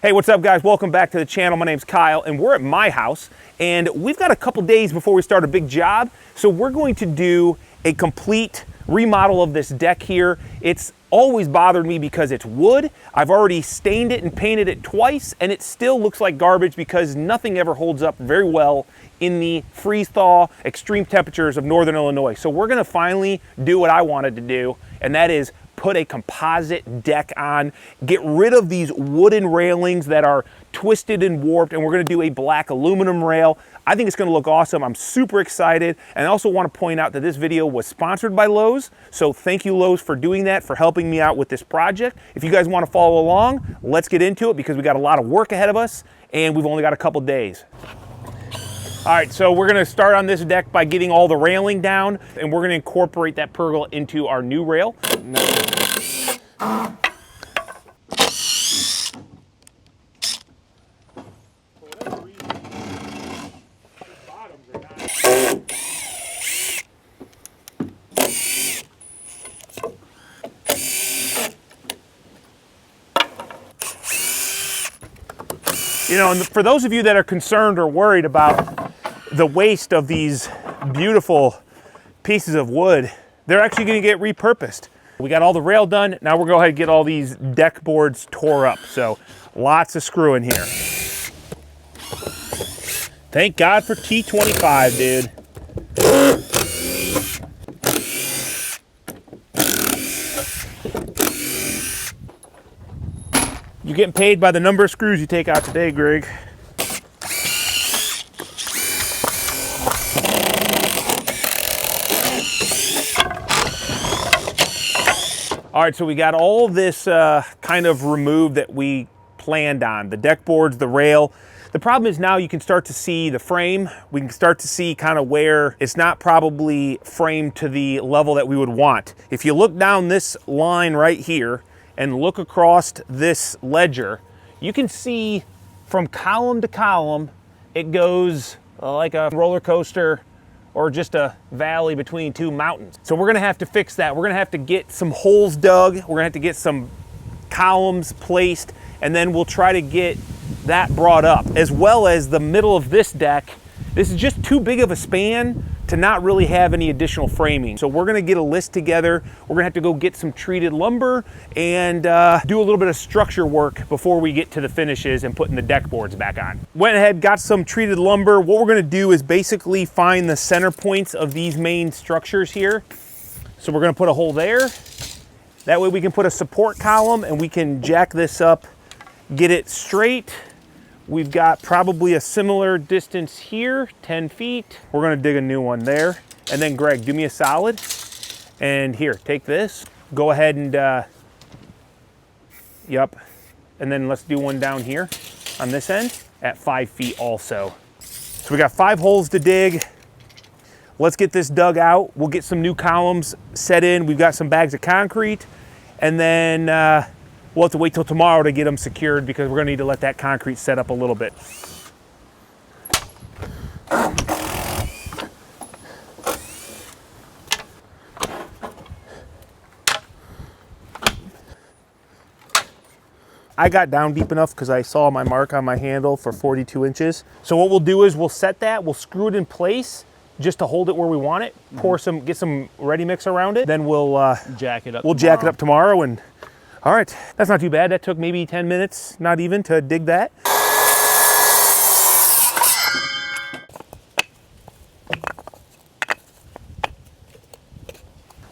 Hey, what's up guys? Welcome back to the channel. My name's Kyle and we're at my house and we've got a couple days before we start a big job. So we're going to do a complete remodel of this deck here. It's always bothered me because it's wood. I've already stained it and painted it twice and it still looks like garbage because nothing ever holds up very well in the freeze-thaw extreme temperatures of Northern Illinois. So we're gonna finally do what I wanted to do, and that is put a composite deck on, get rid of these wooden railings that are twisted and warped, and we're gonna do a black aluminum rail. I think it's gonna look awesome. I'm super excited. And I also wanna point out that this video was sponsored by Lowe's. So thank you, Lowe's, for doing that, for helping me out with this project. If you guys wanna follow along, let's get into it because we got a lot of work ahead of us and we've only got a couple days. All right, so we're gonna start on this deck by getting all the railing down, and we're gonna incorporate that pergola into our new rail. You know, and for those of you that are concerned or worried about the waste of these beautiful pieces of wood, they're actually gonna get repurposed. We got all the rail done. Now we're gonna go ahead and get all these deck boards tore up. So lots of screwing here. Thank God for T25, dude. You're getting paid by the number of screws you take out today, Greg. All right, so we got all this kind of removed that we planned on. The deck boards, the rail. The problem is now you can start to see the frame. We can start to see kind of where it's not probably framed to the level that we would want. If you look down this line right here and look across this ledger, you can see from column to column, it goes like a roller coaster or just a valley between two mountains. So we're gonna have to fix that. We're gonna have to get some holes dug. We're gonna have to get some columns placed, and then we'll try to get that brought up, as well as the middle of this deck. This is just too big of a span to not really have any additional framing. So we're gonna get a list together. We're gonna have to go get some treated lumber and do a little bit of structure work before we get to the finishes and putting the deck boards back on. Went ahead, got some treated lumber. What we're gonna do is basically find the center points of these main structures here. So we're gonna put a hole there. That way we can put a support column and we can jack this up, get it straight. We've got probably a similar distance here, 10 feet. We're gonna dig a new one there. And then Greg, do me a solid. And here, take this. Go ahead and, yep. And then let's do one down here on this end at 5 feet also. So we got 5 holes to dig. Let's get this dug out. We'll get some new columns set in. We've got some bags of concrete. And then, we'll have to wait till tomorrow to get them secured because we're gonna need to let that concrete set up a little bit. I got down deep enough because I saw my mark on my handle for 42 inches. So what we'll do is we'll set that, we'll screw it in place just to hold it where we want it, get some ready mix around it, then we'll jack it up. We'll jack it up tomorrow. And all right, that's not too bad. That took maybe 10 minutes, not even, to dig that.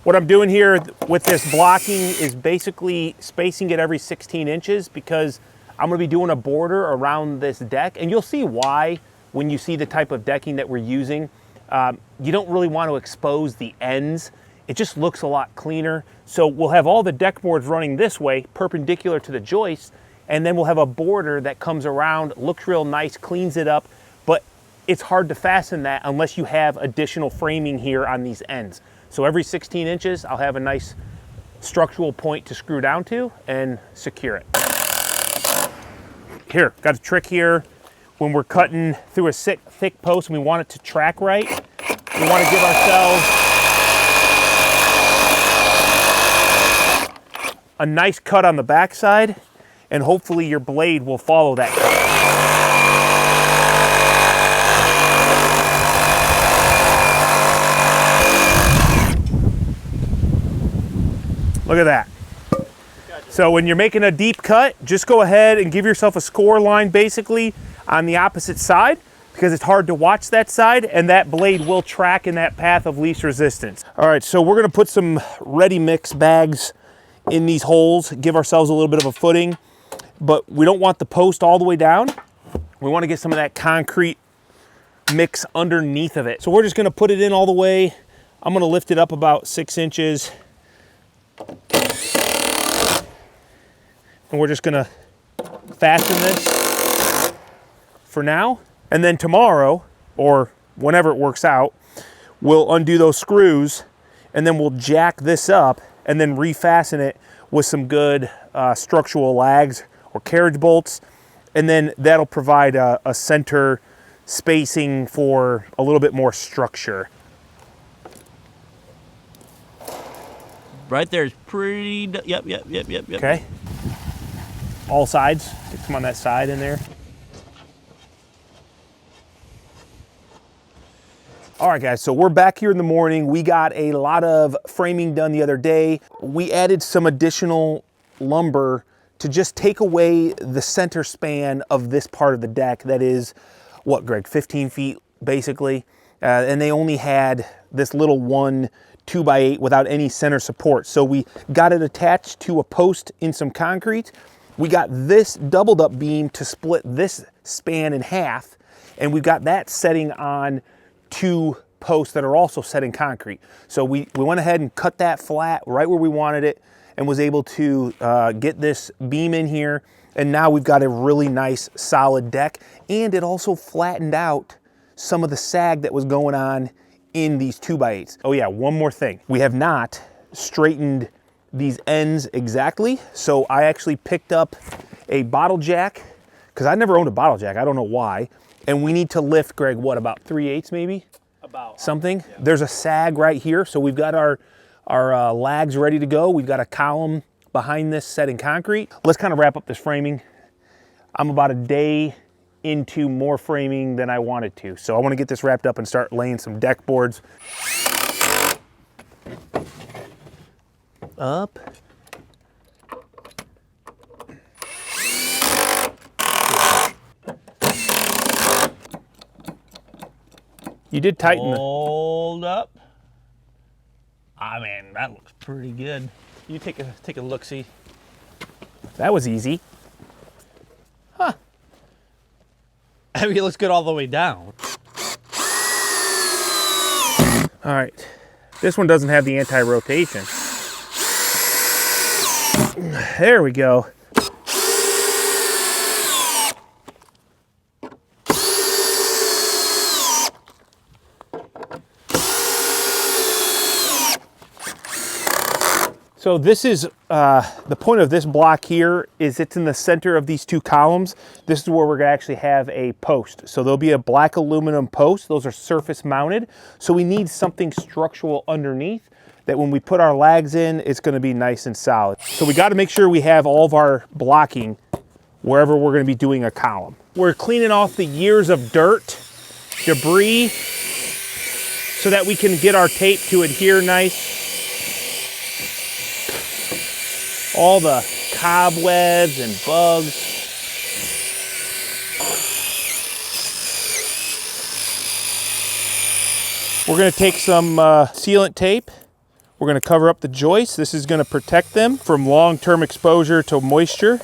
What I'm doing here with this blocking is basically spacing it every 16 inches because I'm gonna be doing a border around this deck, and you'll see why when you see the type of decking that we're using. You don't really want to expose the ends. It just looks a lot cleaner. So we'll have all the deck boards running this way, perpendicular to the joist, and then we'll have a border that comes around, looks real nice, cleans it up, but it's hard to fasten that unless you have additional framing here on these ends. So every 16 inches, I'll have a nice structural point to screw down to and secure it. Here, got a trick here. When we're cutting through a thick post and we want it to track right, we want to give ourselves a nice cut on the back side and hopefully your blade will follow that cut. Look at that. So when you're making a deep cut, just go ahead and give yourself a score line basically on the opposite side, because it's hard to watch that side, and that blade will track in that path of least resistance. All right, so we're gonna put some ready mix bags in these holes, give ourselves a little bit of a footing, but we don't want the post all the way down. We wanna get some of that concrete mix underneath of it. So we're just gonna put it in all the way. I'm gonna lift it up about 6 inches. And we're just gonna fasten this for now. And then tomorrow, or whenever it works out, we'll undo those screws, and then we'll jack this up and then refasten it with some good structural lags or carriage bolts. And then that'll provide a center spacing for a little bit more structure. Right there is pretty, yep. Okay. All sides, get some on that side in there. All right, guys, so we're back here in the morning. We got a lot of framing done the other day. We added some additional lumber to just take away the center span of this part of the deck that is, what, Greg, 15 feet, basically? And they only had this little 1 2x8 without any center support. So we got it attached to a post in some concrete. We got this doubled up beam to split this span in half, and we've got that setting on 2 posts that are also set in concrete. So we went ahead and cut that flat right where we wanted it, and was able to get this beam in here, and now we've got a really nice solid deck, and it also flattened out some of the sag that was going on in these 2x8s. Oh yeah, one more thing. We have not straightened these ends exactly, so I actually picked up a bottle jack, because I never owned a bottle jack, I don't know why, and we need to lift, Greg, what, about 3/8 maybe? About. Something. Yeah. There's a sag right here, so we've got our lags ready to go. We've got a column behind this set in concrete. Let's kind of wrap up this framing. I'm about a day into more framing than I wanted to, so I want to get this wrapped up and start laying some deck boards. Up. You did tighten the... Hold up. Ah, man, that looks pretty good. You take a look-see. That was easy. Huh. I mean, it looks good all the way down. All right. This one doesn't have the anti-rotation. There we go. So this is, the point of this block here is it's in the center of these 2 columns. This is where we're gonna actually have a post. So there'll be a black aluminum post. Those are surface mounted. So we need something structural underneath that when we put our lags in, it's gonna be nice and solid. So we gotta make sure we have all of our blocking wherever we're gonna be doing a column. We're cleaning off the years of dirt, debris, so that we can get our tape to adhere nice. All the cobwebs and bugs. We're gonna take some sealant tape. We're gonna cover up the joists. This is gonna protect them from long-term exposure to moisture.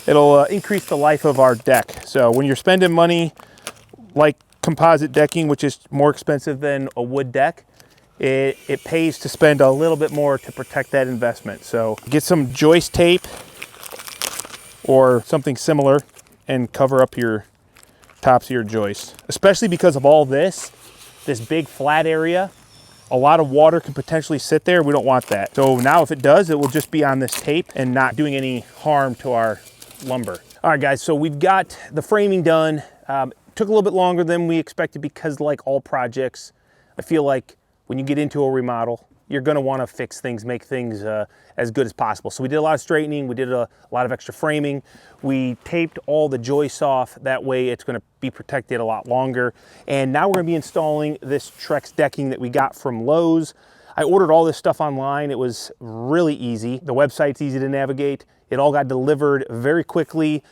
It'll increase the life of our deck. So when you're spending money like composite decking, which is more expensive than a wood deck, it pays to spend a little bit more to protect that investment. So get some joist tape or something similar and cover up your tops of your joists. Especially because of all this big flat area, a lot of water can potentially sit there. We don't want that. So now if it does, it will just be on this tape and not doing any harm to our lumber. All right, guys, so we've got the framing done. Took a little bit longer than we expected because, like all projects, I feel like when you get into a remodel, you're gonna wanna fix things, make things as good as possible. So we did a lot of straightening, we did a lot of extra framing. We taped all the joists off, that way it's gonna be protected a lot longer. And now we're gonna be installing this Trex decking that we got from Lowe's. I ordered all this stuff online. It was really easy. The website's easy to navigate. It all got delivered very quickly.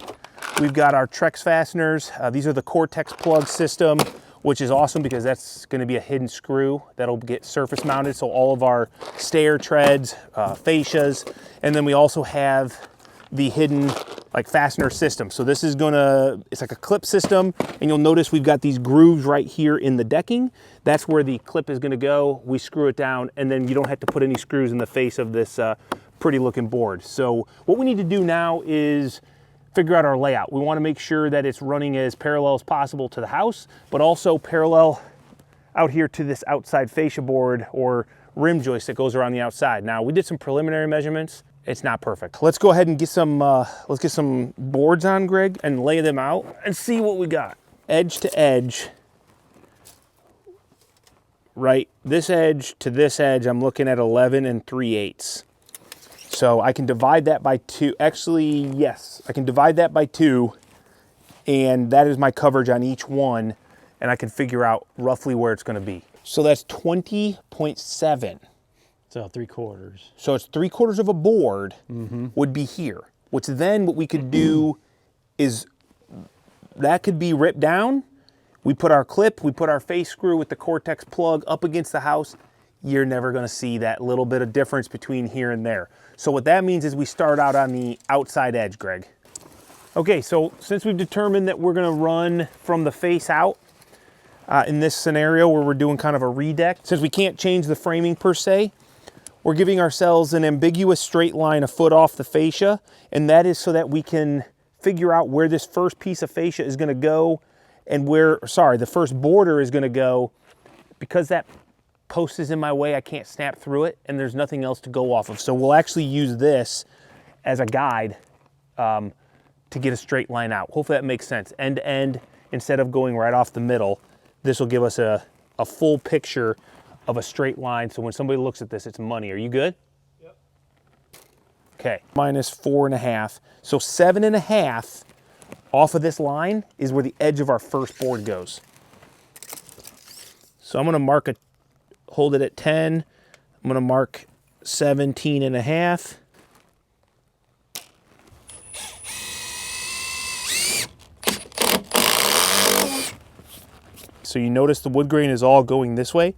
We've got our Trex fasteners. These are the Cortex plug system, which is awesome because that's going to be a hidden screw that'll get surface mounted. So all of our Stair treads, fascias, and then we also have the hidden like fastener system. So this is it's like a clip system, and you'll notice we've got these grooves right here in the decking. That's where the clip is going to go. We screw it down, and then you don't have to put any screws in the face of this pretty looking board. So what we need to do now is figure out our layout. We want to make sure that it's running as parallel as possible to the house, but also parallel out here to this outside fascia board or rim joist that goes around the outside. Now, we did some preliminary measurements. It's not perfect. Let's go ahead and get some boards on, Greg, and lay them out and see what we got. Edge to edge, right? This edge to this edge, I'm looking at 11 3/8. So I can divide that by 2. Actually, yes, I can divide that by 2, and that is my coverage on each one, and I can figure out roughly where it's gonna be. So that's 20.7. So 3/4. So it's 3/4 of a board would be here, which then what we could do is that could be ripped down. We put our clip, we put our face screw with the Cortex plug up against the house. You're never gonna see that little bit of difference between here and there. So what that means is we start out on the outside edge, Greg. Okay, so since we've determined that we're gonna run from the face out, in this scenario where we're doing kind of a redeck, since we can't change the framing per se, we're giving ourselves an ambiguous straight line a foot off the fascia, and that is so that we can figure out where this first piece of fascia is gonna go and the first border is gonna go. Because that post is in my way, I can't snap through it, and there's nothing else to go off of. So we'll actually use this as a guide to get a straight line out. Hopefully that makes sense. End to end, instead of going right off the middle, this will give us a full picture of a straight line. So when somebody looks at this, it's money. Are you good? Yep. Okay, minus 4.5. So 7.5 off of this line is where the edge of our first board goes. So I'm gonna hold it at 10. I'm gonna mark 17.5. So you notice the wood grain is all going this way.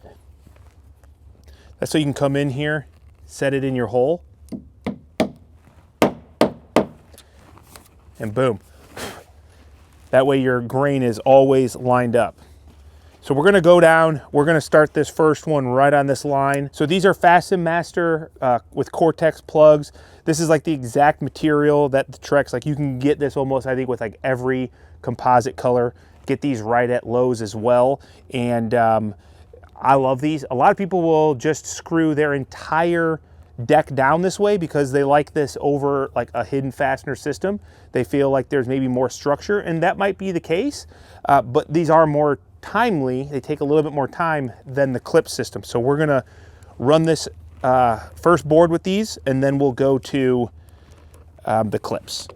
That's so you can come in here, set it in your hole, and boom. That way your grain is always lined up. So we're gonna go down, we're gonna start this first one right on this line. So these are Fasten Master with Cortex plugs. This is like the exact material that the Trex, like you can get this almost, I think, with like every composite color. Get these right at Lowe's as well. And I love these. A lot of people will just screw their entire deck down this way because they like this over like a hidden fastener system. They feel like there's maybe more structure, and that might be the case, but these are more timely. They take a little bit more time than the clip system. So we're gonna run this first board with these, and then we'll go to the clips.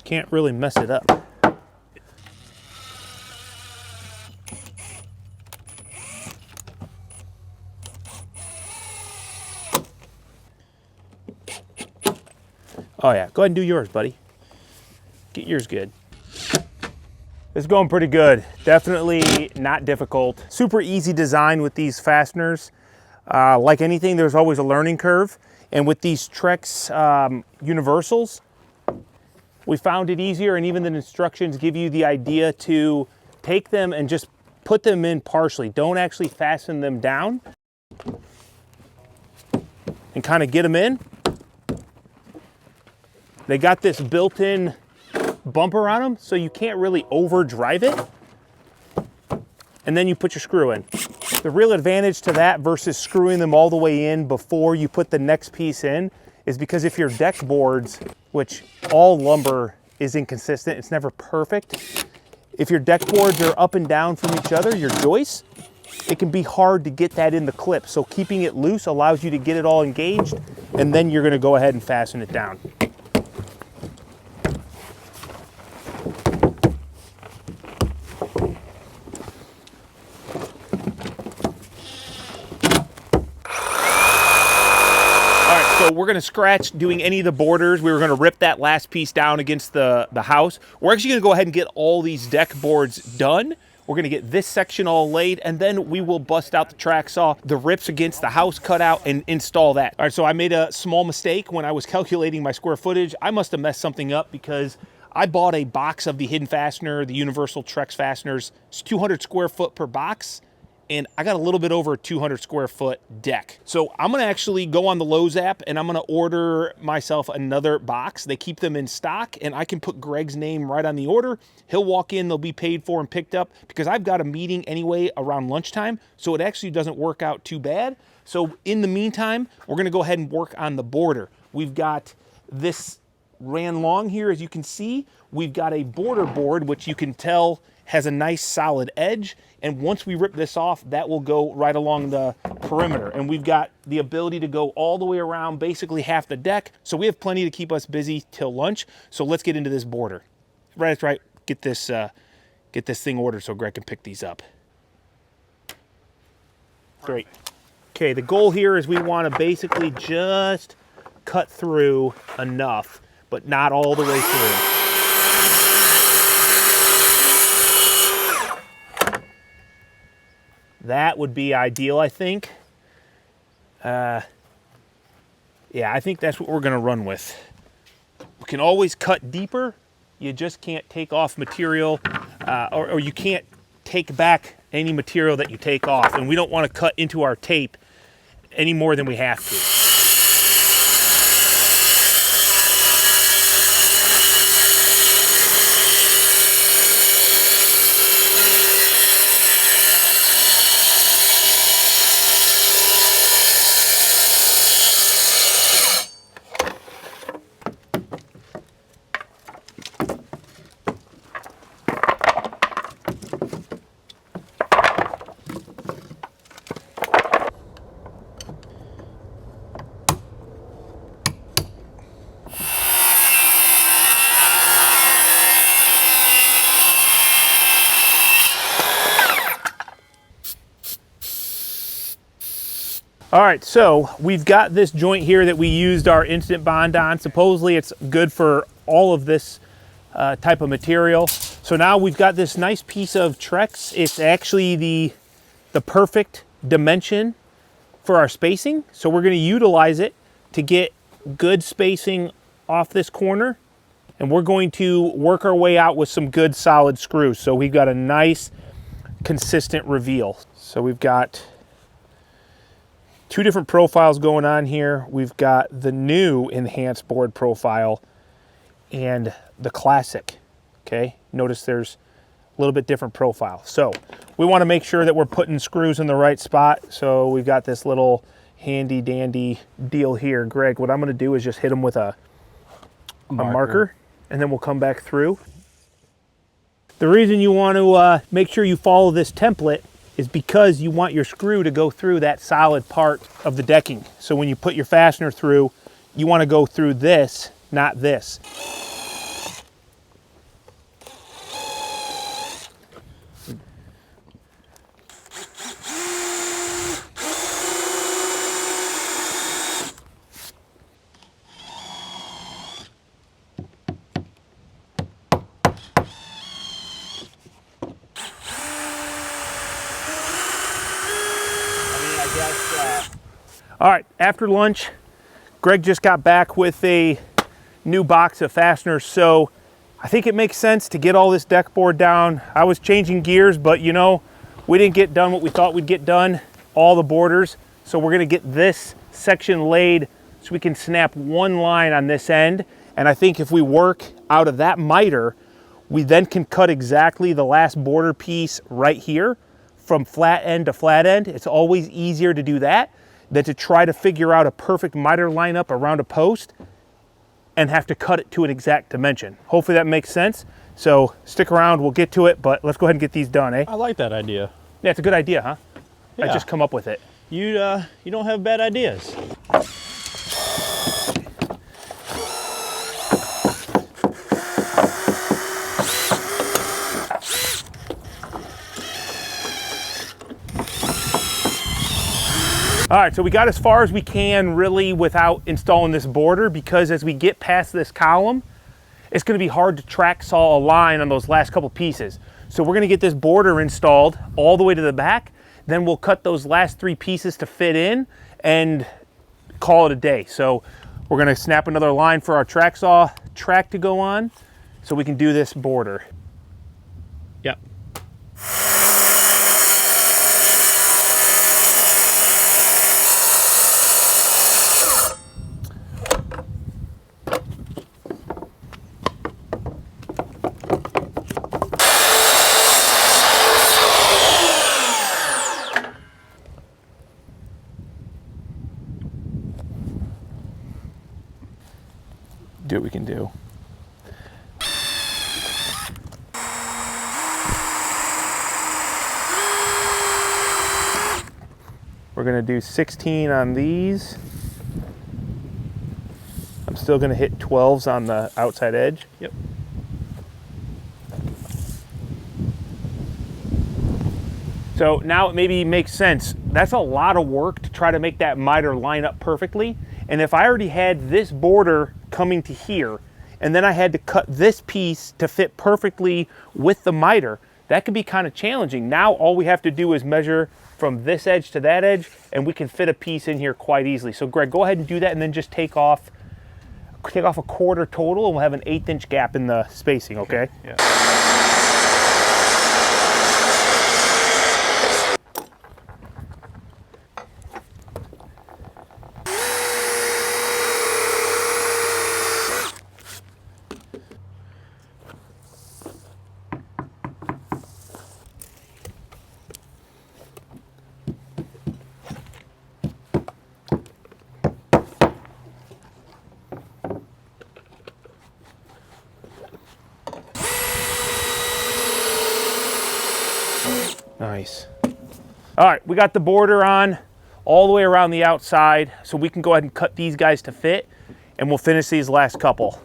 Can't really mess it up. Oh yeah, go ahead and do yours, buddy. Get yours good. It's going pretty good. Definitely not difficult. Super easy design with these fasteners. Like anything, there's always a learning curve. And with these Trex universals, we found it easier, and even the instructions give you the idea to take them and just put them in partially. Don't actually fasten them down. And kind of get them in. They got this built-in bumper on them, so you can't really overdrive it. And then you put your screw in. The real advantage to that versus screwing them all the way in before you put the next piece in is because if your deck boards, which all lumber is inconsistent. It's never perfect. If your deck boards are up and down from each other, your joists, it can be hard to get that in the clip. So keeping it loose allows you to get it all engaged, and then you're gonna go ahead and fasten it down. So we're gonna scratch doing any of the borders. We were gonna rip that last piece down against the house. We're actually gonna go ahead and get all these deck boards done. We're gonna get this section all laid, and then we will bust out the track saw, the rips against the house, cut out, and install that. All right, so I made a small mistake when I was calculating my square footage. I must have messed something up because I bought a box of the hidden fastener, the universal Trex fasteners. It's 200 square foot per box, and I got a little bit over a 200 square foot deck. So I'm gonna actually go on the Lowe's app and I'm gonna order myself another box. They keep them in stock, and I can put Greg's name right on the order. He'll walk in, they'll be paid for and picked up, because I've got a meeting anyway around lunchtime, so it actually doesn't work out too bad. So in the meantime, we're gonna go ahead and work on the border. We've got this ran long here, as you can see. We've got a border board, which you can tell has a nice solid edge, and once we rip this off, that will go right along the perimeter. And we've got the ability to go all the way around basically half the deck, so we have plenty to keep us busy till lunch. So let's get into this border. Right, that's right, get this thing ordered so Greg can pick these up. Great. Okay, the goal here is we want to basically just cut through enough, but not all the way through. That would be ideal, I think. Yeah, I think that's what we're gonna run with. We can always cut deeper. You just can't take off material, or you can't take back any material that you take off. And we don't wanna cut into our tape any more than we have to. All right, so we've got this joint here that we used our instant bond on. Supposedly it's good for all of this type of material. So now we've got this nice piece of Trex. It's actually the perfect dimension for our spacing. So we're gonna utilize it to get good spacing off this corner. And we're going to work our way out with some good solid screws. So we've got a nice consistent reveal. So we've got two different profiles going on here. We've got the new enhanced board profile and the classic, okay? Notice there's a little bit different profile. So we wanna make sure that we're putting screws in the right spot. So we've got this little handy dandy deal here. Greg, what I'm gonna do is just hit them with a marker, and then we'll come back through. The reason you want to make sure you follow this template is because you want your screw to go through that solid part of the decking. So when you put your fastener through, you want to go through this, not this. All right, after lunch, Greg just got back with a new box of fasteners, so I think it makes sense to get all this deck board down. I was changing gears, but you know, we didn't get done what we thought we'd get done, all the borders. So we're gonna get this section laid so we can snap one line on this end. And I think if we work out of that miter, we then can cut exactly the last border piece right here from flat end to flat end. It's always easier to do that than to try to figure out a perfect miter lineup around a post. and have to cut it to an exact dimension. Hopefully that makes sense. So stick around, we'll get to it, but let's go ahead and get these done, eh? I like that idea. Yeah, it's a good idea, huh? Yeah. I just come up with it. You don't have bad ideas. All right, so we got as far as we can really without installing this border, because as we get past this column, it's gonna be hard to track saw a line on those last couple pieces. So we're gonna get this border installed all the way to the back, then we'll cut those last 3 pieces to fit in and call it a day. So we're gonna snap another line for our track saw track to go on so we can do this border. Yep. Do what we can do. We're gonna do 16 on these. I'm still gonna hit 12s on the outside edge. Yep. So now it maybe makes sense. That's a lot of work to try to make that miter line up perfectly. And if I already had this border coming to here, and then I had to cut this piece to fit perfectly with the miter, that could be kind of challenging. Now all we have to do is measure from this edge to that edge, and we can fit a piece in here quite easily. So Greg, go ahead and do that, and then just take off a quarter total, and we'll have an 1/8 inch gap in the spacing, okay? Yeah. Nice. All right, we got the border on all the way around the outside, so we can go ahead and cut these guys to fit, and we'll finish these last couple.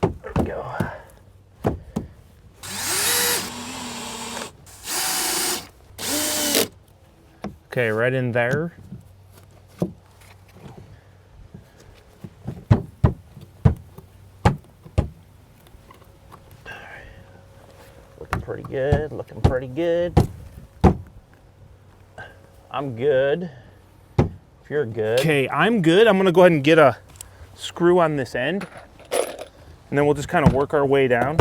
There we go. Okay, right in there. Looking pretty good, looking pretty good. I'm good. If you're good. Okay, I'm good. I'm gonna go ahead and get a screw on this end, and then we'll just kind of work our way down.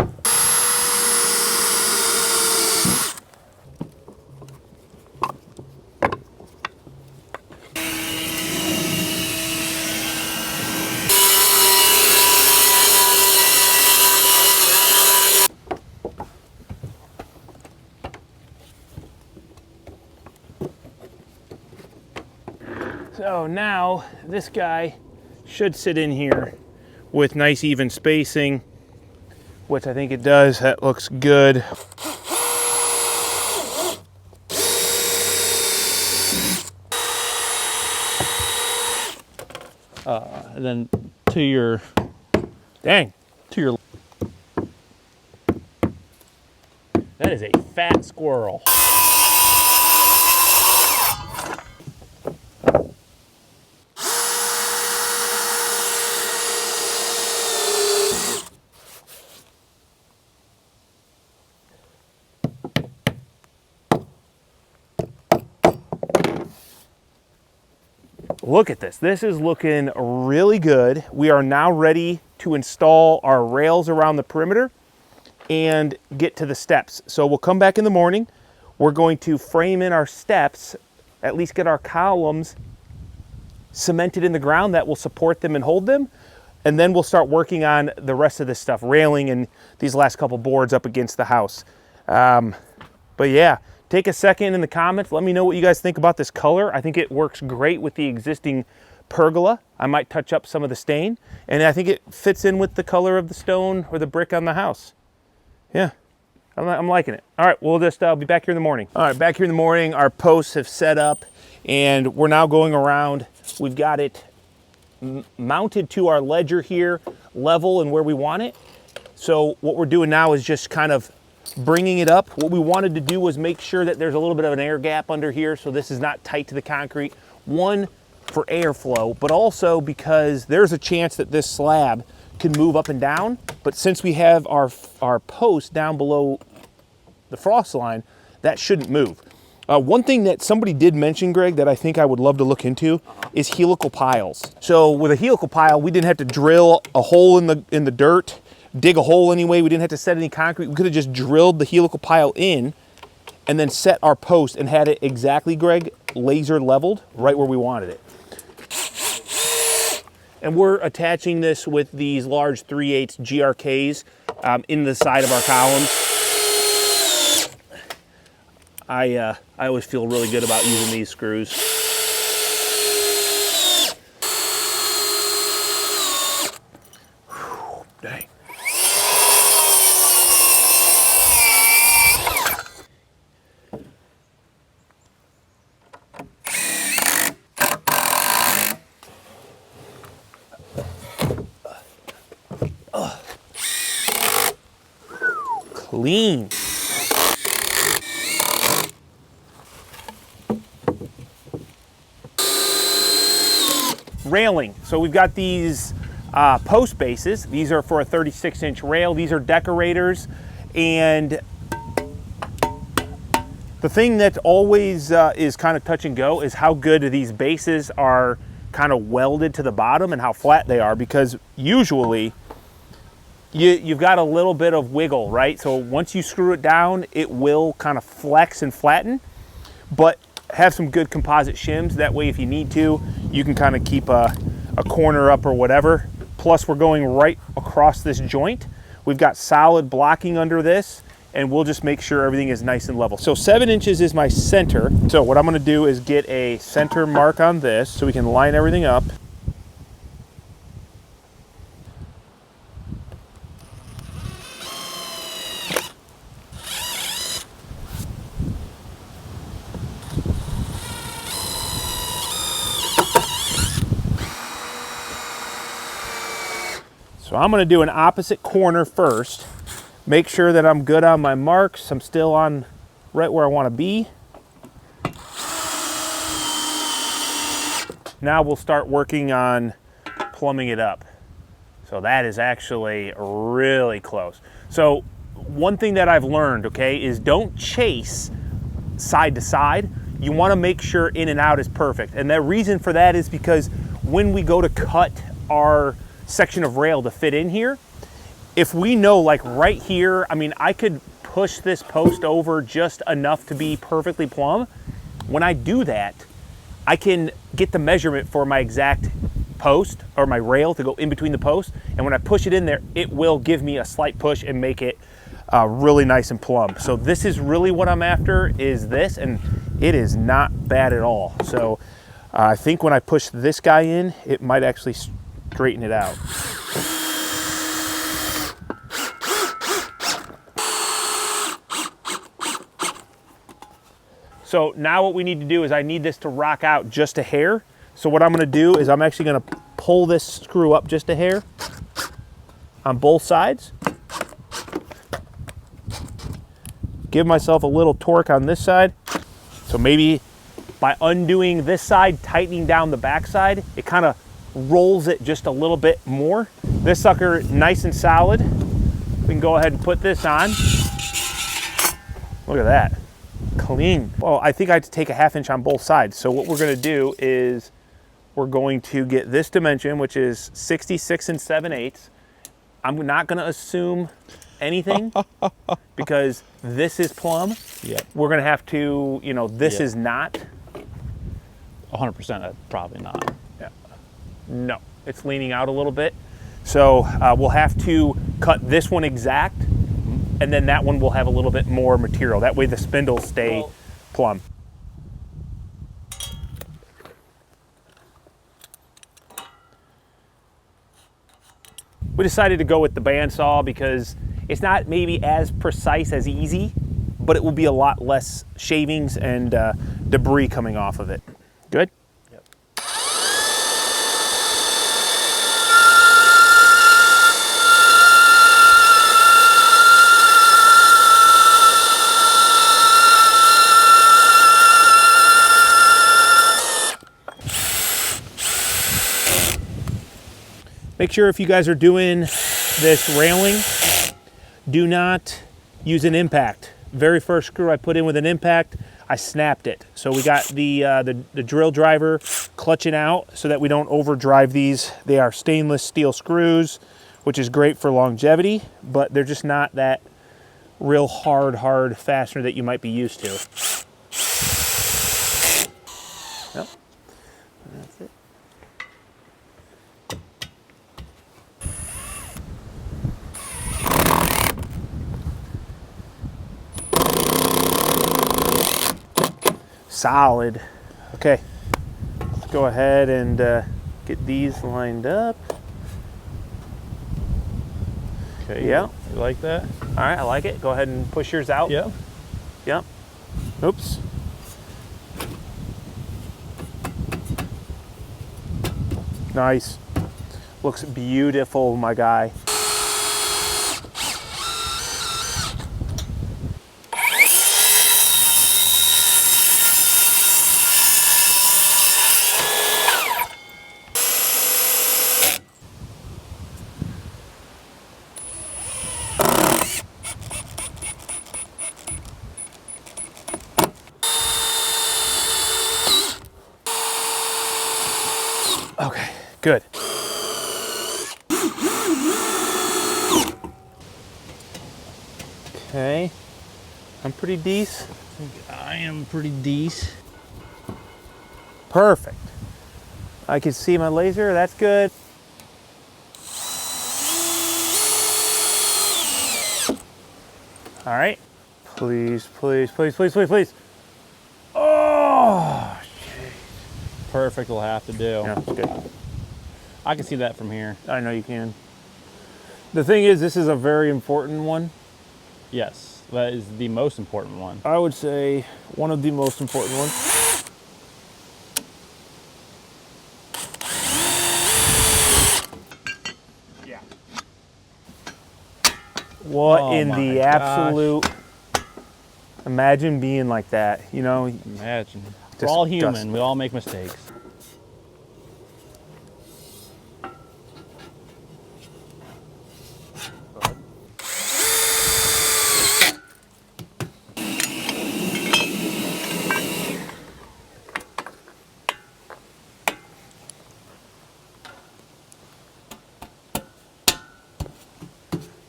So now this guy should sit in here with nice even spacing, which I think it does. That looks good. And then to your, Dang. to your, that is a fat squirrel. Look at this. This is looking really good. We are now ready to install our rails around the perimeter and get to the steps. So we'll come back in the morning. We're going to frame in our steps, at least get our columns cemented in the ground that will support them and hold them. and then we'll start working on the rest of this stuff, railing and these last couple boards up against the house. But yeah, take a second in the comments. Let me know what you guys think about this color. I think it works great with the existing pergola. I might touch up some of the stain, and I think it fits in with the color of the stone or the brick on the house. Yeah, I'm liking it. All right, we'll just be back here in the morning. All right, back here in the morning, our posts have set up, and we're now going around. We've got it mounted to our ledger here, level and where we want it. So what we're doing now is just kind of bringing it up. What we wanted to do was make sure that there's a little bit of an air gap under here, so this is not tight to the concrete. One, for airflow, but also because there's a chance that this slab can move up and down. But since we have our post down below the frost line, that shouldn't move. One thing that somebody did mention, Greg, that I think I would love to look into is helical piles. So with a helical pile, we didn't have to drill a hole in the dirt, dig a hole anyway. We didn't have to set any concrete. We could have just drilled the helical pile in and then set our post and had it exactly, Greg, laser leveled right where we wanted it. And we're attaching this with these large 3/8 GRKs in the side of our columns. I always feel really good about using these screws. Whew, dang. Clean. Railing. So we've got these post bases. These are for a 36-inch rail. These are Deckorators. And the thing that always is kind of touch and go is how good these bases are kind of welded to the bottom and how flat they are, because usually you've got a little bit of wiggle, right? So once you screw it down, it will kind of flex and flatten, but have some good composite shims. That way, if you need to, you can kind of keep a corner up or whatever. Plus, we're going right across this joint. We've got solid blocking under this, and we'll just make sure everything is nice and level. So 7 inches is my center. So what I'm gonna do is get a center mark on this so we can line everything up. So I'm gonna do an opposite corner first. Make sure that I'm good on my marks. I'm still on right where I wanna be. Now we'll start working on plumbing it up. So that is actually really close. So one thing that I've learned, okay, is don't chase side to side. You wanna make sure in and out is perfect. And the reason for that is because when we go to cut our section of rail to fit in here, if we know like right here, I mean, I could push this post over just enough to be perfectly plumb. When I do that, I can get the measurement for my exact post or my rail to go in between the posts. And when I push it in there, it will give me a slight push and make it really nice and plumb. So this is really what I'm after, is this, and it is not bad at all. So I think when I push this guy in, it might actually straighten it out. So now what we need to do is I need this to rock out just a hair. So what I'm gonna do is I'm actually gonna pull this screw up just a hair on both sides. Give myself a little torque on this side. So maybe by undoing this side, tightening down the back side, it kind of rolls it just a little bit more. This sucker nice and solid. We can go ahead and put this on. Look at that, clean. Well, I think I had to take a 1/2 inch on both sides. So what we're gonna do is we're going to get this dimension, which is 66 7/8. I'm not gonna assume anything because this is plumb. Yep. We're gonna have to, you know, this Yep. is not. 100% probably not. No, it's leaning out a little bit. So we'll have to cut this one exact, and then that one will have a little bit more material. That way the spindles stay plumb. We decided to go with the bandsaw because it's not maybe as precise as easy, but it will be a lot less shavings and debris coming off of it. Good? Yep. Make sure if you guys are doing this railing, do not use an impact. Very first screw I put in with an impact, I snapped it. So we got the drill driver clutching out so that we don't overdrive these. They are stainless steel screws, which is great for longevity, but they're just not that real hard fastener that you might be used to. Yep. That's it. Solid. Okay, let's go ahead and get these lined up. Okay. Yeah. You like that? All right, I like it. Go ahead and push yours out. Yep. Yep. Oops. Nice. Looks beautiful, my guy. Okay, good. Okay, I'm pretty decent. I am pretty decent. Perfect. I can see my laser, that's good. All right, please, please, please, please, please, please. Oh, Perfect will have to do. yeah, that's good. I can see that from here. I know you can. The thing is, this is a very important one. Yes, that is the most important one. I would say one of the most important ones. Yeah. What Oh in my the gosh. absolute... Imagine being like that, you know? Imagine. We're all human. Disgusting. We all make mistakes.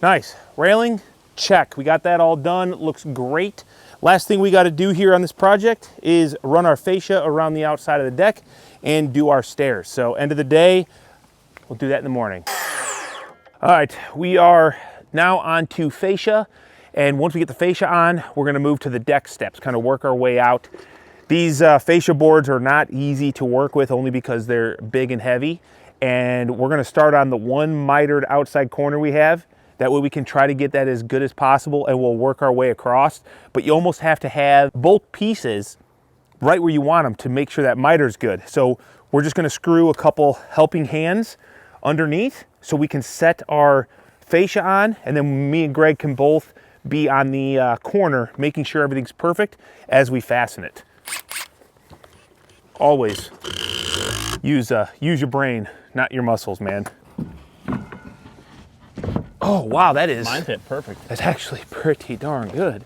Nice. Railing, check. We got that all done. Looks great. Last thing we got to do here on this project is run our fascia around the outside of the deck and do our stairs. So end of the day, we'll do that in the morning. All right, we are now on to fascia. And once we get the fascia on, we're going to move to the deck steps, kind of work our way out. These fascia boards are not easy to work with only because they're big and heavy. And we're going to start on the one mitered outside corner we have. That way we can try to get that as good as possible and we'll work our way across. But you almost have to have both pieces right where you want them to make sure that miter's good. So we're just gonna screw a couple helping hands underneath so we can set our fascia on, and then me and Greg can both be on the corner making sure everything's perfect as we fasten it. Always use your brain, not your muscles, man. Oh, wow, that is... Mine fit perfect. That's actually pretty darn good.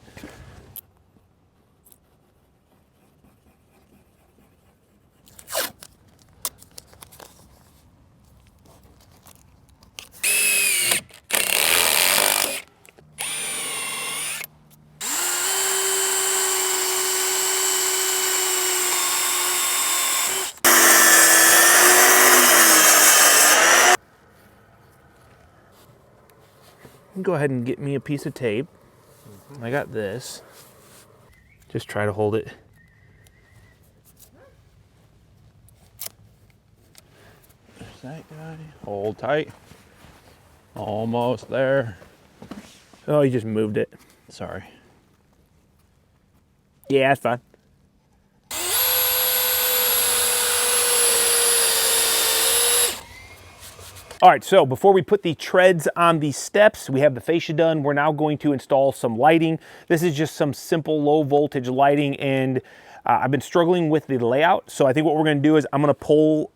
go ahead and get me a piece of tape. I got this. Just try to hold it. There's that guy. Hold tight. Almost there. Oh, you just moved it. Sorry. Yeah, that's fine. All right, so before we put the treads on the steps, we have the fascia done. We're now going to install some lighting. This is just some simple low voltage lighting, and I've been struggling with the layout. So I think what we're gonna do is I'm gonna pull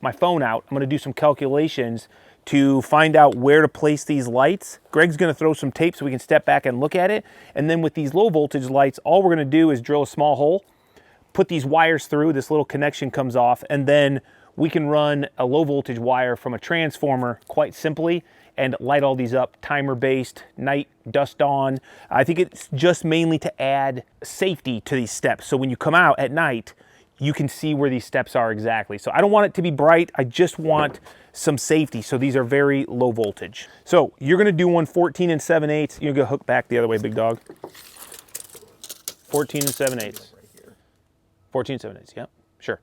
my phone out. I'm gonna do some calculations to find out where to place these lights. Greg's gonna throw some tape so we can step back and look at it. And then with these low voltage lights, all we're gonna do is drill a small hole, put these wires through, this little connection comes off, and then we can run a low voltage wire from a transformer quite simply and light all these up, timer based, night, dusk on. I think it's just mainly to add safety to these steps. So when you come out at night, you can see where these steps are exactly. So I don't want it to be bright, I just want some safety. So these are very low voltage. So you're gonna do one 14 and 7/8. You're gonna hook back the other way, big dog. 14 and 7/8. 14 and 7/8, yep, sure.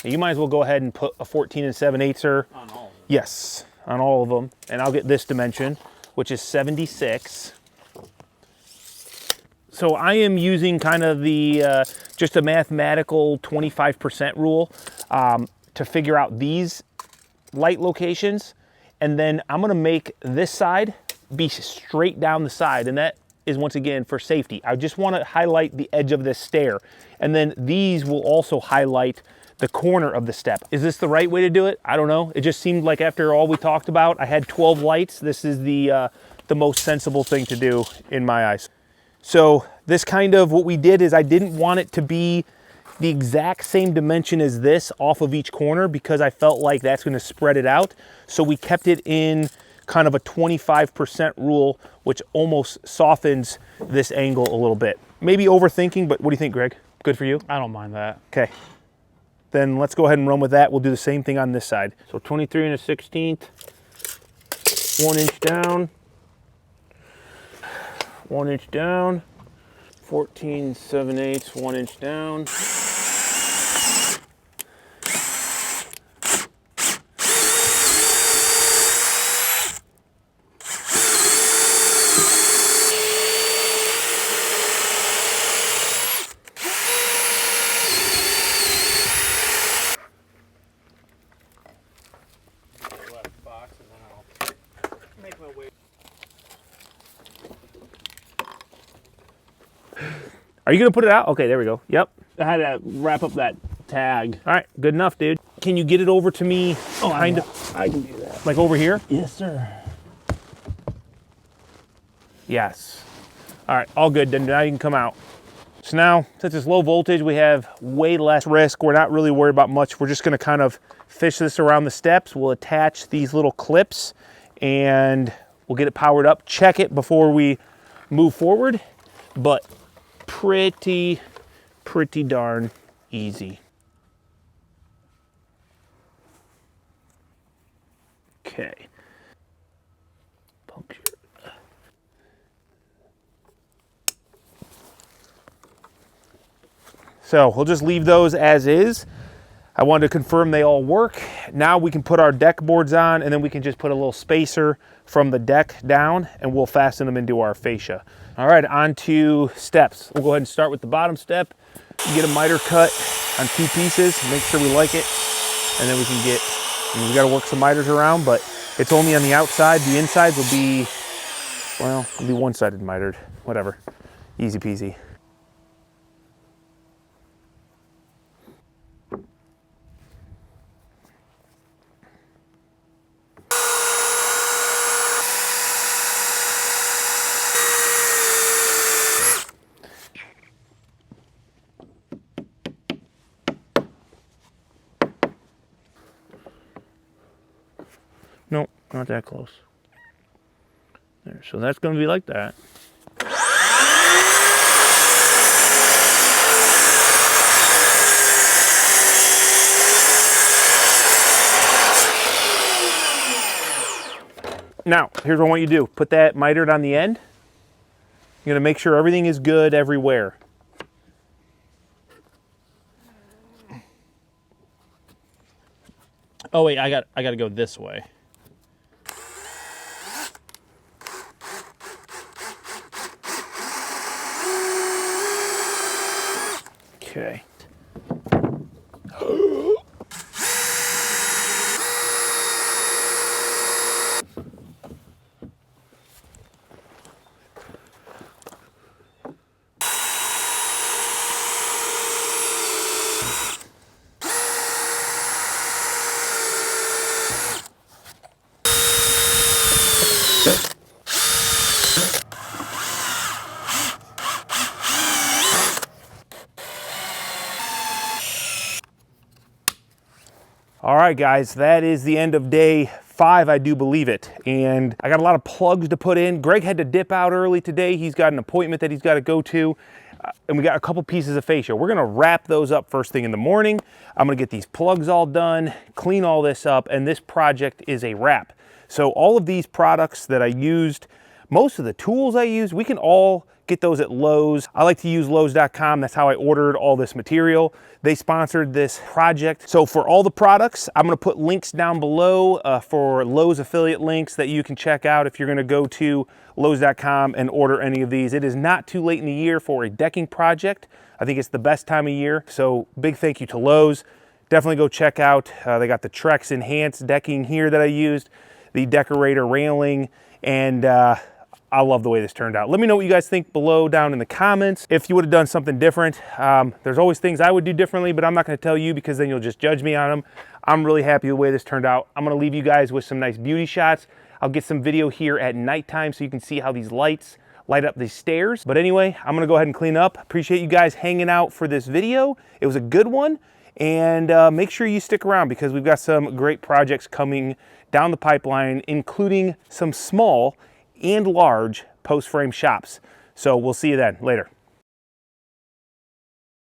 Now you might as well go ahead and put a 14 and 7/8er. On all of them? Yes, on all of them. And I'll get this dimension, which is 76. So I am using kind of the, just a mathematical 25% rule to figure out these light locations. And then I'm gonna make this side be straight down the side. And that is once again for safety. I just wanna highlight the edge of this stair. And then these will also highlight the corner of the step. Is this the right way to do it? I don't know. It just seemed like after all we talked about, I had 12 lights. This is the most sensible thing to do in my eyes. So this kind of what we did is I didn't want it to be the exact same dimension as this off of each corner because I felt like that's gonna spread it out. So we kept it in kind of a 25% rule, which almost softens this angle a little bit. Maybe overthinking, but what do you think, Greg? Good for you? I don't mind that. Okay. Then let's go ahead and run with that. We'll do the same thing on this side. So 23 and a 16th, 1 inch down, 1 inch down, 14 7/8, 1 inch down. Are you gonna put it out? Okay, there we go. Yep. I had to wrap up that tag. All right, good enough, dude. Can you get it over to me kind of I can do that. like over here? Yes, sir. Yes. All right, all good. Then now you can come out. So now, since it's low voltage, we have way less risk. We're not really worried about much. We're just gonna kind of fish this around the steps. We'll attach these little clips and we'll get it powered up. Check it before we move forward, but pretty darn easy. Okay. Puncture. So we'll just leave those as is. I wanted to confirm they all work. Now we can put our deck boards on and then we can just put a little spacer from the deck down and we'll fasten them into our fascia. All right, on to steps. We'll go ahead and start with the bottom step. Get a miter cut on 2 pieces, make sure we like it, and then we can get, we gotta work some miters around, but it's only on the outside. The insides will be, well, it'll be one-sided mitered, whatever, easy peasy. Nope, not that close. There, so that's gonna be like that. Now, here's what I want you to do. Put that mitered on the end. You're gonna make sure everything is good everywhere. Oh wait, I got to go this way. Okay. All right, guys, that is the end of day 5, I do believe it. And I got a lot of plugs to put in. Greg had to dip out early today. He's got an appointment that he's got to go to. And we got a couple pieces of fascia. We're gonna wrap those up first thing in the morning. I'm gonna get these plugs all done, clean all this up, and this project is a wrap. So all of these products that I used, most of the tools I used, we can all get those at Lowe's. I like to use Lowe's.com. That's how I ordered all this material. They sponsored this project. So for all the products, I'm gonna put links down below for Lowe's affiliate links that you can check out if you're gonna go to Lowe's.com and order any of these. It is not too late in the year for a decking project. I think it's the best time of year. So big thank you to Lowe's. Definitely go check out. They got the Trex enhanced decking here that I used, the Deckorator railing, and I love the way this turned out. Let me know what you guys think below down in the comments. If you would have done something different, there's always things I would do differently, but I'm not gonna tell you because then you'll just judge me on them. I'm really happy the way this turned out. I'm gonna leave you guys with some nice beauty shots. I'll get some video here at nighttime so you can see how these lights light up these stairs. But anyway, I'm gonna go ahead and clean up. Appreciate you guys hanging out for this video. It was a good one. And make sure you stick around because we've got some great projects coming down the pipeline, including some small and large post frame shops. So we'll see you then. Later.